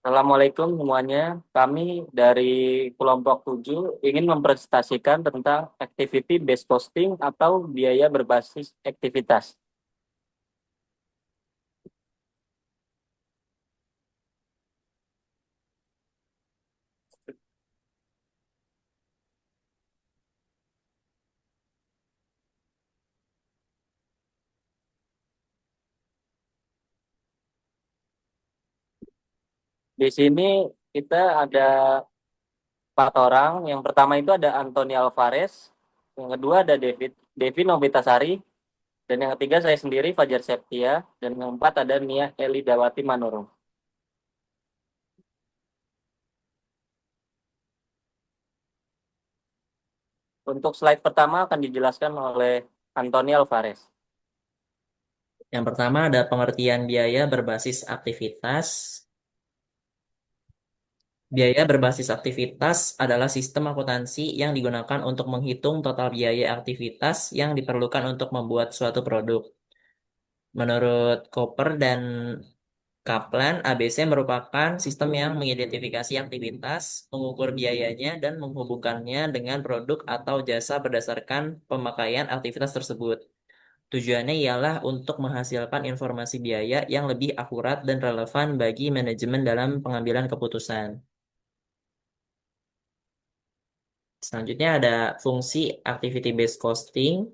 Assalamualaikum semuanya. Kami dari kelompok 7 ingin mempresentasikan tentang activity based costing atau biaya berbasis aktivitas. Di sini kita ada 4 orang. Yang pertama itu ada Anthony Alvarez, yang kedua ada Devi Novitasari, dan yang ketiga saya sendiri Fajar Septia, dan yang keempat ada Nia Elidawati Manurung. Untuk slide pertama akan dijelaskan oleh Anthony Alvarez. Yang pertama ada pengertian biaya berbasis aktivitas. Biaya berbasis aktivitas adalah sistem akuntansi yang digunakan untuk menghitung total biaya aktivitas yang diperlukan untuk membuat suatu produk. Menurut Cooper dan Kaplan, ABC merupakan sistem yang mengidentifikasi aktivitas, mengukur biayanya, dan menghubungkannya dengan produk atau jasa berdasarkan pemakaian aktivitas tersebut. Tujuannya ialah untuk menghasilkan informasi biaya yang lebih akurat dan relevan bagi manajemen dalam pengambilan keputusan. Selanjutnya ada fungsi activity based costing.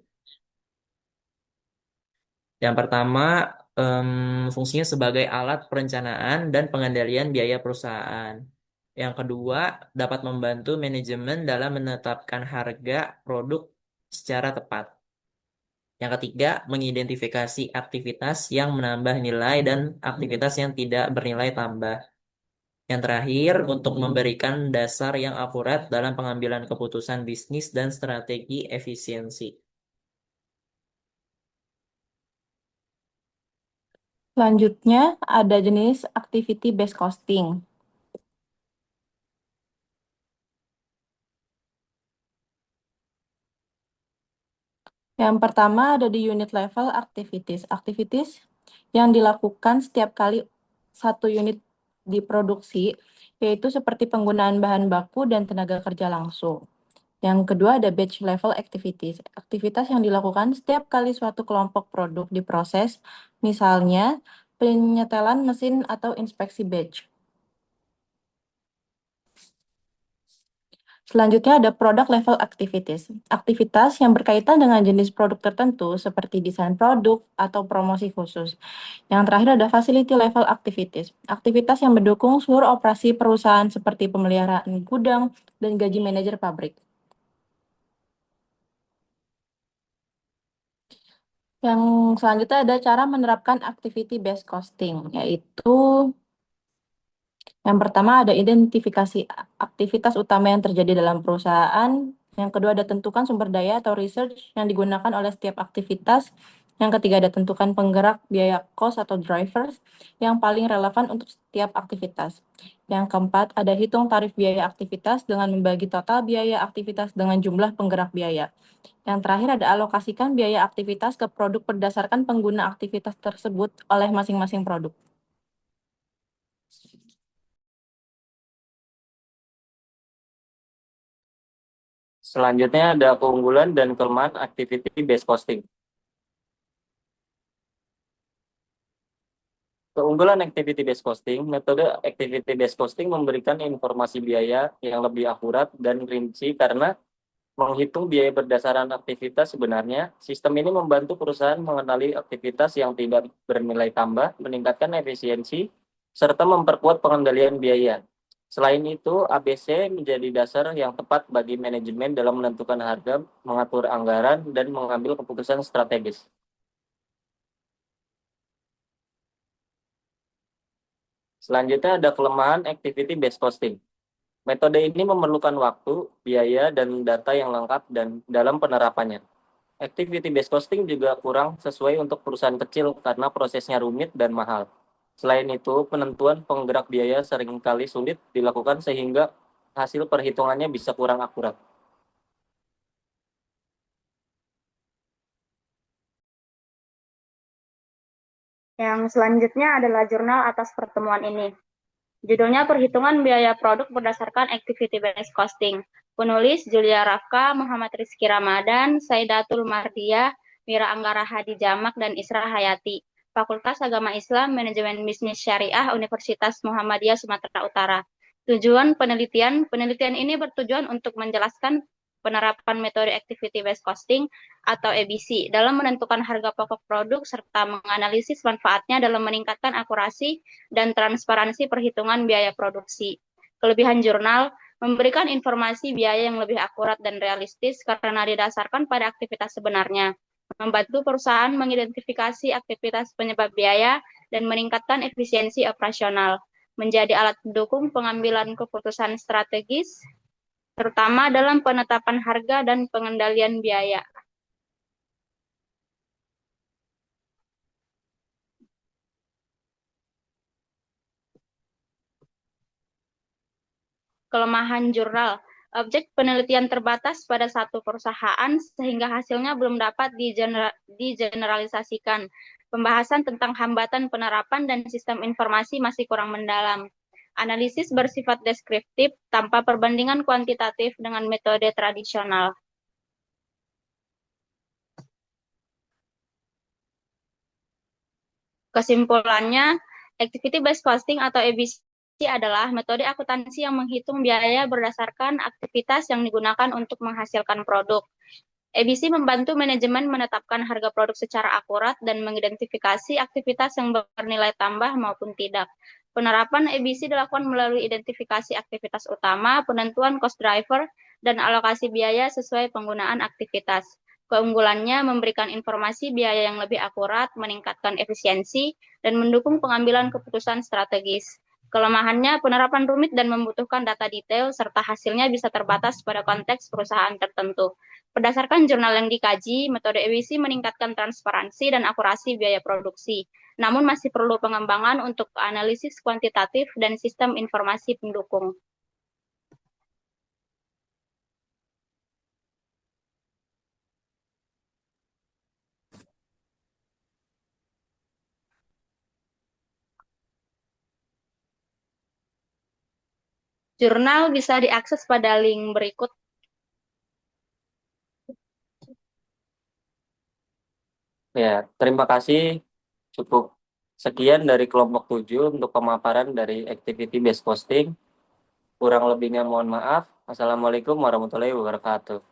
Yang pertama, fungsinya sebagai alat perencanaan dan pengendalian biaya perusahaan. Yang kedua, dapat membantu manajemen dalam menetapkan harga produk secara tepat. Yang ketiga, mengidentifikasi aktivitas yang menambah nilai dan aktivitas yang tidak bernilai tambah. Yang terakhir, untuk memberikan dasar yang akurat dalam pengambilan keputusan bisnis dan strategi efisiensi. Selanjutnya, ada jenis activity based costing. Yang pertama ada di unit level activities. Activities yang dilakukan setiap kali satu unit diproduksi, yaitu seperti penggunaan bahan baku dan tenaga kerja langsung. Yang kedua ada batch level activities. Aktivitas yang dilakukan setiap kali suatu kelompok produk diproses, misalnya penyetelan mesin atau inspeksi batch. Selanjutnya ada product level activities. Aktivitas yang berkaitan dengan jenis produk tertentu seperti desain produk atau promosi khusus. Yang terakhir ada facility level activities. Aktivitas yang mendukung seluruh operasi perusahaan seperti pemeliharaan gudang dan gaji manajer pabrik. Yang selanjutnya ada cara menerapkan activity based costing, yaitu yang pertama ada identifikasi aktivitas utama yang terjadi dalam perusahaan. Yang kedua ada tentukan sumber daya atau research yang digunakan oleh setiap aktivitas. Yang ketiga ada tentukan penggerak biaya cost atau drivers yang paling relevan untuk setiap aktivitas. Yang keempat ada hitung tarif biaya aktivitas dengan membagi total biaya aktivitas dengan jumlah penggerak biaya. Yang terakhir ada alokasikan biaya aktivitas ke produk berdasarkan pengguna aktivitas tersebut oleh masing-masing produk. Selanjutnya ada keunggulan dan kelemahan activity based costing. Keunggulan activity based costing, metode activity based costing memberikan informasi biaya yang lebih akurat dan rinci karena menghitung biaya berdasarkan aktivitas sebenarnya. Sistem ini membantu perusahaan mengenali aktivitas yang tidak bernilai tambah, meningkatkan efisiensi, serta memperkuat pengendalian biaya. Selain itu, ABC menjadi dasar yang tepat bagi manajemen dalam menentukan harga, mengatur anggaran, dan mengambil keputusan strategis. Selanjutnya ada kelemahan activity based costing. Metode ini memerlukan waktu, biaya, dan data yang lengkap dan dalam penerapannya. Activity based costing juga kurang sesuai untuk perusahaan kecil karena prosesnya rumit dan mahal. Selain itu, penentuan penggerak biaya seringkali sulit dilakukan sehingga hasil perhitungannya bisa kurang akurat. Yang selanjutnya adalah jurnal atas pertemuan ini. Judulnya Perhitungan Biaya Produk Berdasarkan Activity Based Costing. Penulis Julia Rafka, Muhammad Rizky Ramadan, Saidatul Mardiah, Mira Anggara Hadi Jamak, dan Isra Hayati. Fakultas Agama Islam, Manajemen Bisnis Syariah, Universitas Muhammadiyah Sumatera Utara. Tujuan penelitian ini bertujuan untuk menjelaskan penerapan metode Activity Based Costing atau ABC dalam menentukan harga pokok produk serta menganalisis manfaatnya dalam meningkatkan akurasi dan transparansi perhitungan biaya produksi. Kelebihan jurnal memberikan informasi biaya yang lebih akurat dan realistis karena didasarkan pada aktivitas sebenarnya, membantu perusahaan mengidentifikasi aktivitas penyebab biaya dan meningkatkan efisiensi operasional, menjadi alat pendukung pengambilan keputusan strategis, terutama dalam penetapan harga dan pengendalian biaya. Kelemahan jurnal, objek penelitian terbatas pada satu perusahaan sehingga hasilnya belum dapat digeneralisasikan. Pembahasan tentang hambatan penerapan dan sistem informasi masih kurang mendalam. Analisis bersifat deskriptif tanpa perbandingan kuantitatif dengan metode tradisional. Kesimpulannya, Activity Based Costing atau ABC adalah metode akuntansi yang menghitung biaya berdasarkan aktivitas yang digunakan untuk menghasilkan produk. ABC membantu manajemen menetapkan harga produk secara akurat dan mengidentifikasi aktivitas yang bernilai tambah maupun tidak. Penerapan ABC dilakukan melalui identifikasi aktivitas utama, penentuan cost driver, dan alokasi biaya sesuai penggunaan aktivitas. Keunggulannya memberikan informasi biaya yang lebih akurat, meningkatkan efisiensi, dan mendukung pengambilan keputusan strategis. Kelemahannya, penerapan rumit dan membutuhkan data detail, serta hasilnya bisa terbatas pada konteks perusahaan tertentu. Berdasarkan jurnal yang dikaji, metode ABC meningkatkan transparansi dan akurasi biaya produksi, namun masih perlu pengembangan untuk analisis kuantitatif dan sistem informasi pendukung. Jurnal bisa diakses pada link berikut. Ya, terima kasih. Cukup sekian dari kelompok 7 untuk pemaparan dari activity based costing. Kurang lebihnya mohon maaf. Assalamualaikum warahmatullahi wabarakatuh.